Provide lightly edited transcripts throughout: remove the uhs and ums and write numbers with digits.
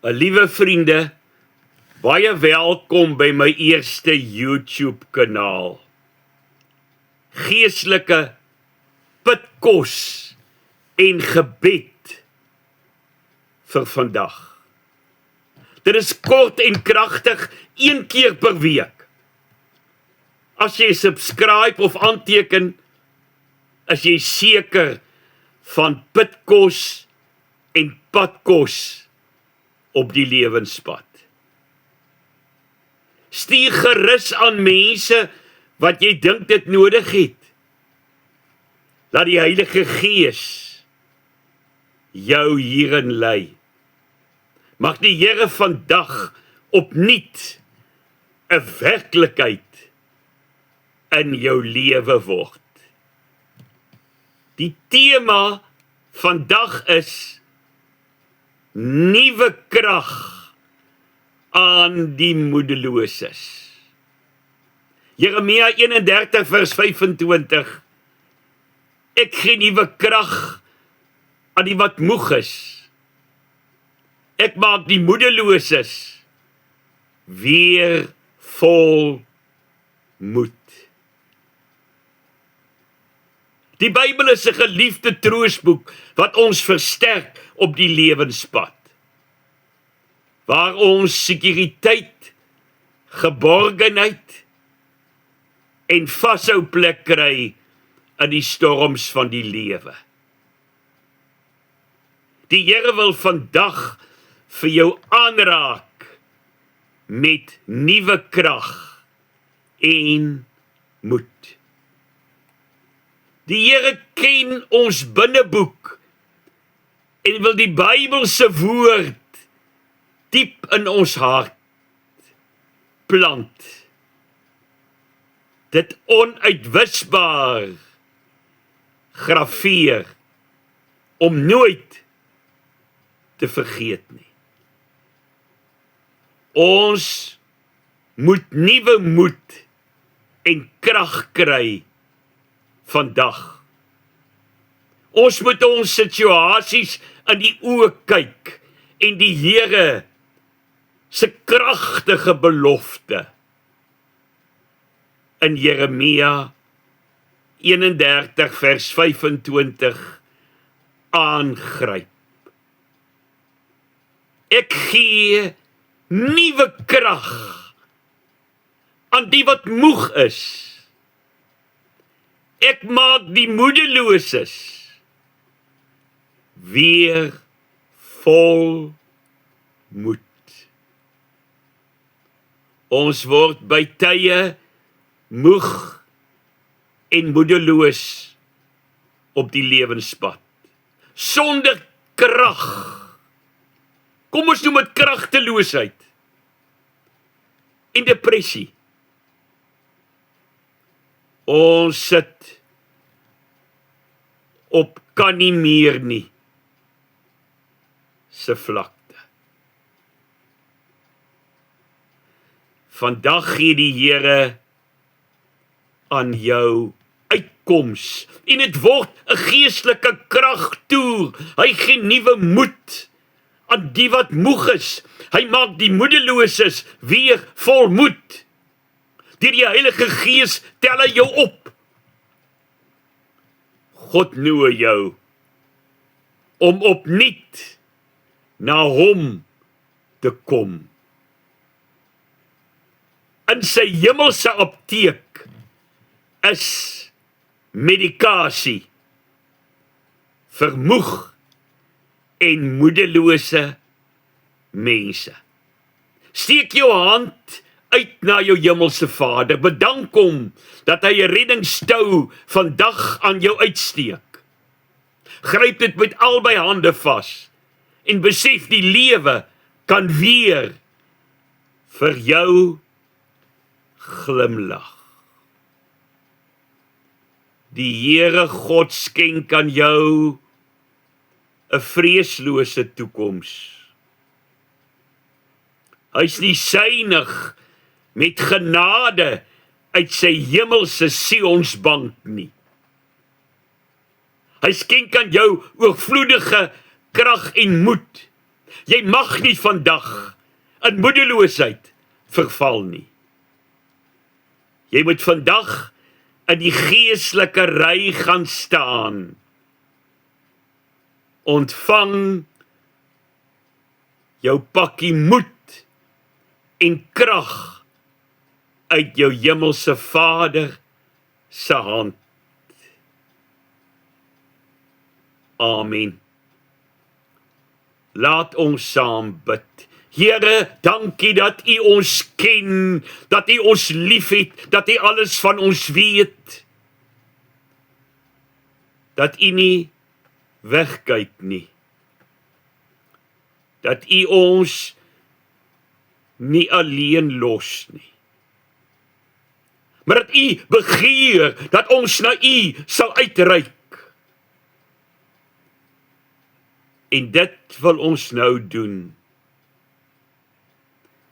Liewe vriende, baie welkom by my eerste YouTube kanaal. Geestelike pitkos en gebed vir vandag. Dit is kort en kragtig, 1 keer per week. As jy subscribe of aanteken, is jy seker van pitkos en padkos op die lewenspad. Stuur gerus aan mense wat jy dink dit nodig het. Laat die Heilige Gees jou hierin lei. Mag die Here vandag opnuut 'n werklikheid in jou lewe word. Die tema vandag is nuwe krag aan die moedeloses. Jeremia 31 vers 25. Ek gee nuwe krag aan die wat moeg is. Ek maak die moedeloses weer vol moed. Die Bybel is 'n geliefde troostboek wat ons versterk op die lewenspad. Waar ons sekuriteit, geborgenheid en vashou plek kry in die storms van die lewe. Die Here wil vandag vir jou aanraak met nuwe krag en moed. Die Here ken ons binneboek en wil die Bybelse woord diep in ons hart plant. Dit onuitwisbaar grafeer om nooit te vergeet nie. Ons moet nuwe moed en krag kry vandag. Ons moet ons situasies in die oë kyk en die Here se kragtige belofte in Jeremia 31 vers 25 aangryp. Ek gee nuwe krag aan die wat moeg is. Ek maak die moedeloses weer vol moed. Ons word by tye moeg en moedeloos op die lewenspad. Sonder krag. Kom ons noem dit kragteloosheid en depressie. Ons sit op kan nie meer nie se vlakte. Vandag gee die Here aan jou uitkoms en dit word 'n geestelike kragtoer. Hy gee nuwe moed aan die wat moeg is. Hy maak die moedeloses weer vol moed. Deur die Heilige Gees tel hy jou op. God nooi jou om opnuut na hom te kom. In sy hemelse apteek is medikasie vir moeg en moedelose mense. Steek jou hand uit na jou hemelse Vader, bedank hom dat hy 'n reddingstou vandag aan jou uitsteek. Gryp dit met albei hande vas en besef die lewe kan weer vir jou glimlag. Die Here God skenk aan jou 'n vreeslose toekoms. Hy's nie suinig met genade uit sy hemelse Sionsbank nie. Hy skenk aan jou oorvloedige krag en moed. Jy mag nie vandag in moedeloosheid verval nie. Jy moet vandag in die geestelike ry gaan staan. Ontvang jou pakkie moed en krag uit jou hemelse Vader se hand. Amen. Laat ons saam bid. Here, dankie dat U ons ken, dat U ons liefhet, dat U alles van ons weet. Dat U nie wegkyk nie. Dat U ons nie alleen los nie. Maar dat U begeer dat ons na U sal uitreik. En dit wil ons nou doen.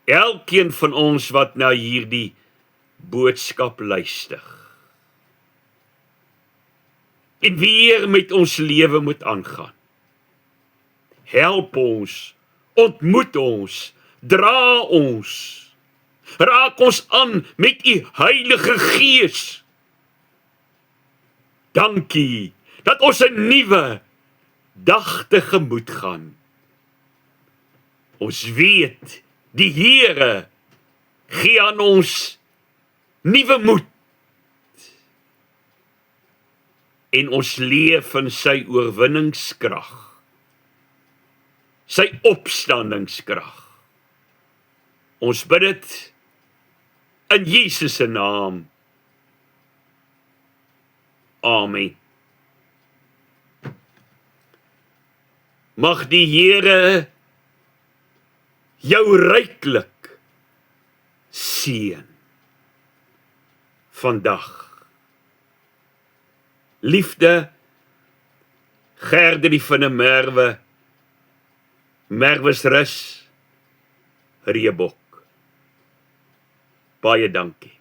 Elkeen van ons wat na hierdie boodskap luister. En weer met ons lewe moet aangaan. Help ons, ontmoet ons, dra ons. Raak ons aan met U Heilige Gees. Dankie dat ons 'n nuwe dag tegemoet gaan. Ons weet, die Here gee aan ons nuwe moed. En ons leef in sy oorwinningskrag. Sy opstandingskrag. Ons bid dit in Jesus se naam. Amen. Mag die Here jou ryklik seën vandag. Liefde, Gerdrie van der Merwe, Merwesrus, Reebok. Baie dankie.